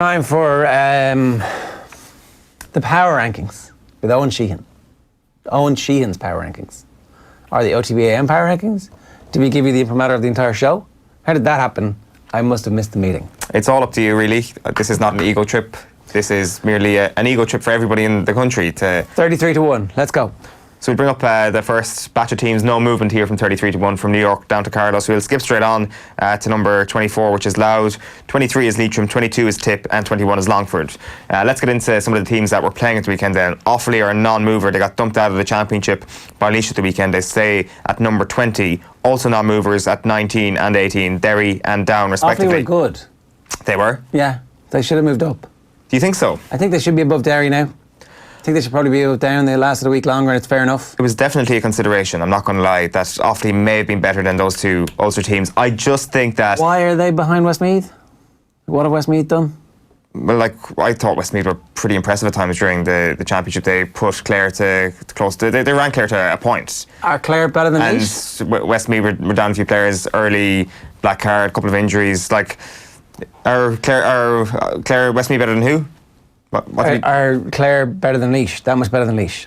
Time for the Power Rankings with Owen Sheehan. Owen Sheehan's Power Rankings. Or the OTB AM Power Rankings. Did we give you the imprimatur of the entire show? How did that happen? I must have missed the meeting. It's all up to you, really. This is not an ego trip. This is merely an ego trip for everybody in the country. 33-1. Let's go. So we bring up the first batch of teams. No movement here from 33-1 from New York down to Carlos. We'll skip straight on to number 24, which is Louth. 23 is Leitrim, 22 is Tip, and 21 is Longford. Let's get into some of the teams that were playing at the weekend then. Offaly are a non-mover. They got dumped out of the championship by Laois at the weekend. They stay at number 20. Also non-movers at 19 and 18. Derry and Down, respectively. Offaly were good. They were? Yeah, they should have moved up. Do you think so? I think they should be above Derry now. I think they should probably be above Down. They lasted a week longer and it's fair enough. It was definitely a consideration. I'm not going to lie that Offaly may have been better than those two Ulster teams. I just think that... Why are they behind Westmeath? What have Westmeath done? Well, I thought Westmeath were pretty impressive at times during the championship. They put Clare to close to... They ran Clare to a point. Are Clare better than Laois? And Westmeath were down a few players early, black card, a couple of injuries. Are Clare Westmeath better than who? Are Clare better than Laois? That much better than Laois?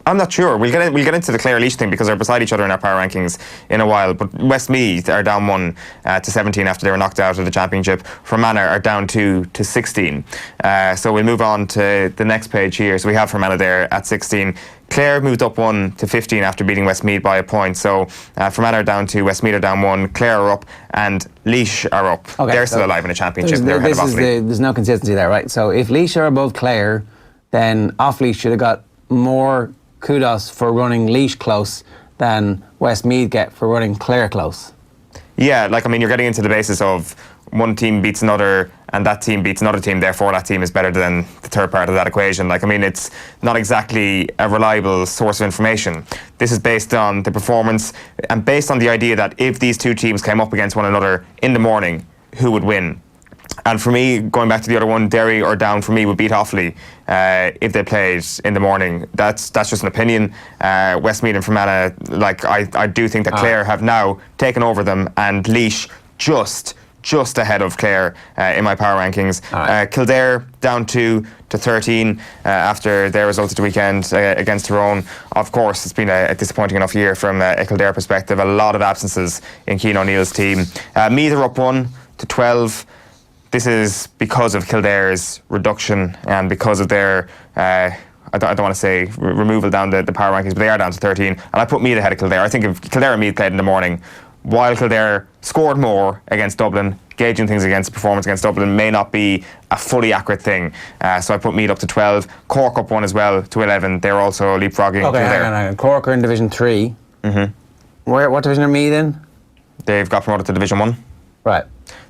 I'm not sure. We'll get into the Clare Laois thing because they're beside each other in our power rankings in a while. But Westmeath are down 1 to 17 after they were knocked out of the championship. Fermanagh are down 2 to 16. So we'll move on to the next page here. So we have Fermanagh there at 16. Clare moved up 1 to 15 after beating Westmeath by a point. So Fermanagh are down 2, Westmeath are down 1, Clare are up, and Laois are up. Okay, they're still alive in the championship. They're ahead of Offaly. There's no consistency there, right? So if Laois are above Clare, then Offaly should have got more kudos for running Laois close than Westmeath get for running Clare close. Yeah, you're getting into the basis of one team beats another and that team beats another team, therefore that team is better than the third part of that equation. It's not exactly a reliable source of information. This is based on the performance and based on the idea that if these two teams came up against one another in the morning, who would win? And for me, going back to the other one, Derry or Down for me would beat Offaly if they played in the morning. That's just an opinion. Westmeath and Fermanagh, I do think that Clare have now taken over them, and Laois just ahead of Clare in my power rankings. Kildare down 2 to 13 after their result at the weekend against Tyrone. Of course, it's been a disappointing enough year from a Kildare perspective. A lot of absences in Cian O'Neill's team. Meath are up 1 to 12. This is because of Kildare's reduction and because of their, I don't want to say removal down the power rankings, but they are down to 13. And I put Meath ahead of Kildare. I think if Kildare and Meath played in the morning, while Kildare scored more against Dublin, gauging things against performance against Dublin may not be a fully accurate thing. So I put Meath up to 12. Cork up 1 as well to 11. They're also leapfrogging Kildare. Hang on. Cork are in Division 3. Mm-hmm. What division are Meath in? They've got promoted to Division 1. Right.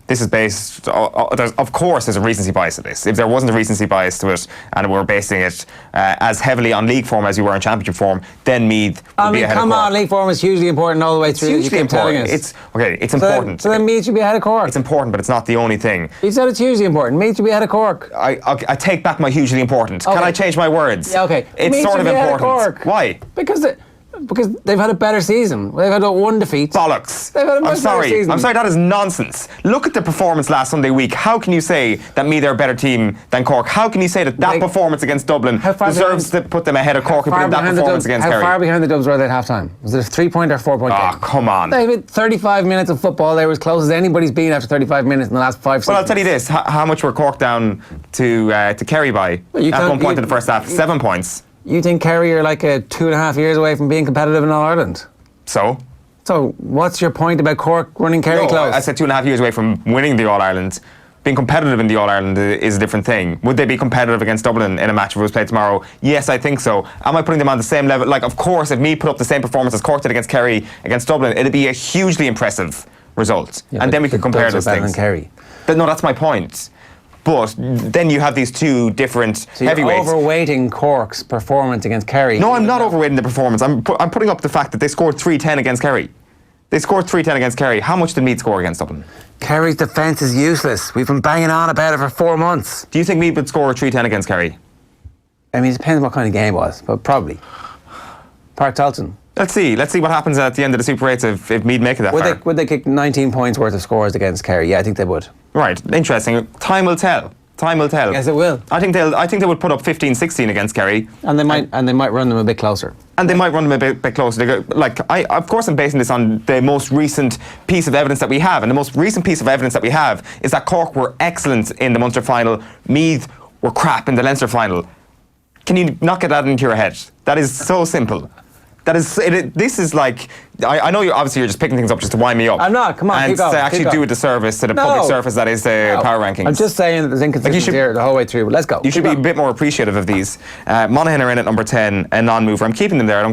This is based, of course there's a recency bias to this. If there wasn't a recency bias to it and we're basing it as heavily on league form as we were in championship form, then Meath would be ahead of Cork. Come on, league form is hugely important all the way through. It's hugely important. It's important. So then Meath should be ahead of Cork. It's important, but it's not the only thing. You said it's hugely important. Meath should be ahead of Cork. I take back my hugely important. Okay. Can I change my words? Yeah, okay. It's Meath sort of important. Cork. Why? Because they've had a better season. They've had one defeat. Bollocks. They've had a much better season. I'm sorry, that is nonsense. Look at the performance last Sunday week. How can you say that Meath are a better team than Cork? How can you say that performance against Dublin deserves to put them ahead of Cork and put in that performance against Kerry? How far behind the Dubs were they at half-time? Was it a 3-point or 4-point game? Oh, come on. They had 35 minutes of football. They were as close as anybody's been after 35 minutes in the last 5 seasons. Well, I'll tell you this. How much were Cork down to Kerry by at one point in the first half? 7 points. You think Kerry are 2.5 years away from being competitive in All-Ireland? So what's your point about Cork running Kerry close? I said 2.5 years away from winning the All-Ireland. Being competitive in the All-Ireland is a different thing. Would they be competitive against Dublin in a match if it was played tomorrow? Yes, I think so. Am I putting them on the same level? Of course, if me put up the same performance as Cork did against Kerry, against Dublin, it'd be a hugely impressive result. Yeah, and then we could compare those things. Than Kerry. No, that's my point. But then you have these two different heavyweights. You're overweighting Cork's performance against Kerry. No, I'm not overweighting the performance. I'm putting up the fact that they scored 3-10 against Kerry. They scored 3-10 against Kerry. How much did Meath score against Dublin? Kerry's defence is useless. We've been banging on about it for 4 months. Do you think Meath would score 3-10 against Kerry? I mean, it depends what kind of game it was, but probably. Park Tolton. Let's see what happens at the end of the Super 8s if Meath make it that far. Would they kick 19 points worth of scores against Kerry? Yeah, I think they would. Right, interesting. Time will tell. Time will tell. Yes, it will. I think they would put up 15-16 against Kerry. And they might run them a bit closer. And they might run them a bit closer. They go, of course, I'm basing this on the most recent piece of evidence that we have. And the most recent piece of evidence that we have is that Cork were excellent in the Munster final. Meath were crap in the Leinster final. Can you not get that into your head? That is so simple. That is. This is like. I know you're just picking things up just to wind me up. I'm not. Come on, and keep going. to actually do a disservice to the public surface that is the power rankings. I'm just saying that there's inconsistency here the whole way through. But let's go. You should be a bit more appreciative of these. Monaghan are in at number 10, a non-mover. I'm keeping them there. I don't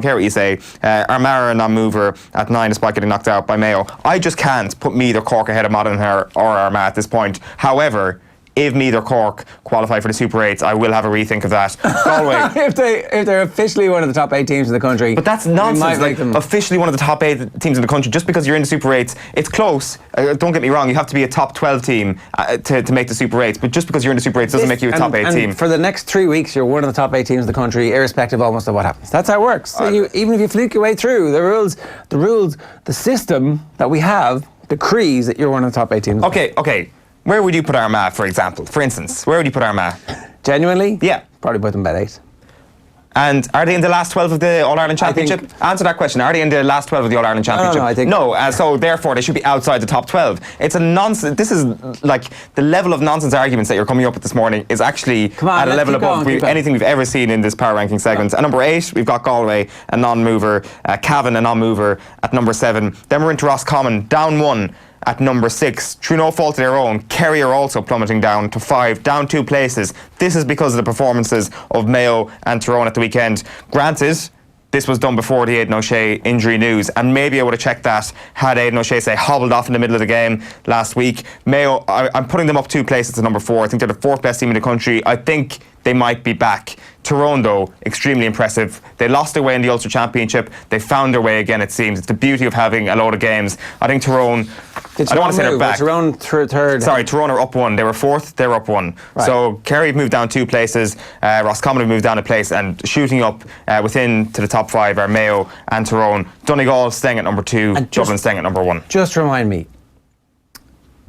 care what you say. Armagh a non-mover at 9, despite getting knocked out by Mayo. I just can't put Meath or Cork ahead of Monaghan or Armagh at this point. However, if Meath or Cork qualify for the Super 8s, I will have a rethink of that. Galway. if they're officially one of the top 8 teams in the country. But that's nonsense. Like, officially one of the top 8 teams in the country, just because you're in the Super 8s, it's close. Don't get me wrong, you have to be a top 12 team to make the Super 8s, but just because you're in the Super 8s doesn't make you a top 8 team. For the next 3 weeks, you're one of the top 8 teams in the country, irrespective almost of what happens. That's how it works. So even if you fluke your way through, the rules, the system that we have decrees that you're one of the top 8 teams. Okay. Where would you put Armagh, for example? For instance, where would you put Armagh? Genuinely? Yeah. Probably put them about 8. And are they in the last 12 of the All-Ireland Championship? Answer that question. Are they in the last 12 of the All-Ireland Championship? No, I think... No, so therefore they should be outside the top 12. It's a nonsense... This is like the level of nonsense arguments that you're coming up with this morning is actually at a level above anything we've ever seen in this power ranking segment. At number 8, we've got Galway, a non-mover. Cavan, a non-mover at number 7. Then we're into Roscommon, down 1. At number 6, through no fault of their own, Kerry are also plummeting down to 5, down 2 places. This is because of the performances of Mayo and Tyrone at the weekend. Granted, this was done before the Aidan O'Shea injury news, and maybe I would have checked that had Aidan O'Shea, say, hobbled off in the middle of the game last week. Mayo, I'm putting them up 2 places to number 4. I think they're the 4th best team in the country. I think they might be back. Tyrone, though, extremely impressive. They lost their way in the Ulster Championship. They found their way again, it seems. It's the beauty of having a load of games. I think Tyrone... I don't want to say they're back. Tyrone third. Sorry, Tyrone are up 1. They were 4th, they're up 1. Right. So Kerry have moved down 2 places. Roscommon have moved down a place, and shooting up within to the top 5 are Mayo and Tyrone. Donegal staying at number 2, Dublin staying at number 1. Just remind me,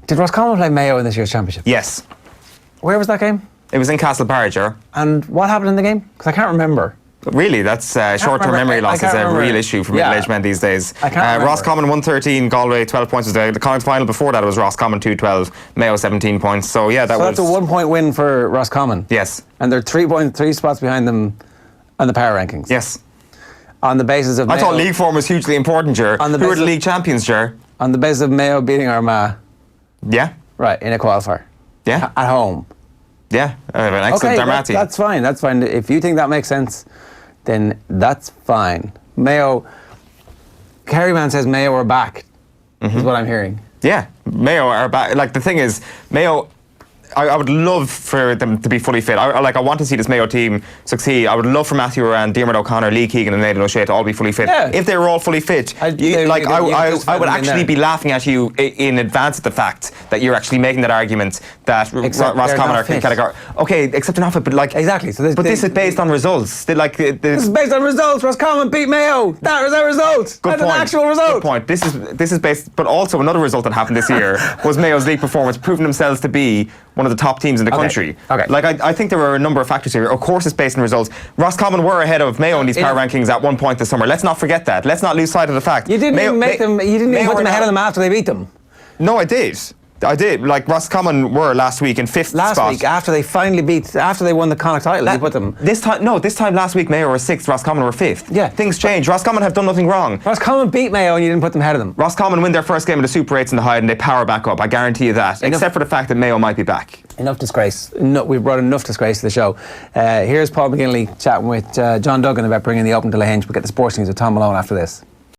did Roscommon play Mayo in this year's championship? Yes. Where was that game? It was in Castlebar. And what happened in the game? Because I can't remember. Really, that's short-term memory loss is a real issue for middle-aged men these days. Roscommon 113, Galway 12 points was the Connacht final before that. It was Roscommon 212, Mayo 17 points. So yeah, that's a 1 point win for Roscommon. Yes, and they're 3 spots behind them on the power rankings. Yes, on the basis of I thought league form was hugely important, Ger. Who are the league champions, Ger? On the basis of Mayo beating Armagh. Yeah. Right, in a qualifier. Yeah. At home. Yeah, an excellent Darmati. That's fine. That's fine. If you think that makes sense, then that's fine. Mayo, Kerryman says Mayo are back, is what I'm hearing. Yeah, Mayo are back. Like, the thing is, Mayo... I would love for them to be fully fit. I want to see this Mayo team succeed. I would love for Matthew Moran, Diarmuid O'Connor, Lee Keegan and Aidan O'Shea to all be fully fit. Yeah. If they were all fully fit, I would actually be laughing at you in advance of the fact that you're actually making that argument that Roscommon are category. Okay, except they're not fit, but like... Exactly. So this is based on results. This is based on results. Roscommon beat Mayo. That was a result. That's an actual result. Good point. This is based... But also another result that happened this year was Mayo's league performance, proving themselves to be one of the top teams in the country. Okay. Like, I think there were a number of factors here. Of course, it's based on results. Roscommon were ahead of Mayo in these power rankings at one point this summer. Let's not forget that. Let's not lose sight of the fact. You didn't even put them ahead of them after they beat them. No, I did. Like, Roscommon were last week in 5th spot. Last week, after they won the Connacht title, you put them. This time last week, Mayo were 6th, Roscommon were 5th. Yeah. Things change. Roscommon have done nothing wrong. Roscommon beat Mayo and you didn't put them ahead of them. Roscommon win their first game of the Super 8s in the Hyde and they power back up. I guarantee you that. Except for the fact that Mayo might be back. Enough disgrace. No, we've brought enough disgrace to the show. Here's Paul McGinley chatting with John Duggan about bringing the Open to Lahinch. We'll get the sports news with Tom Malone after this.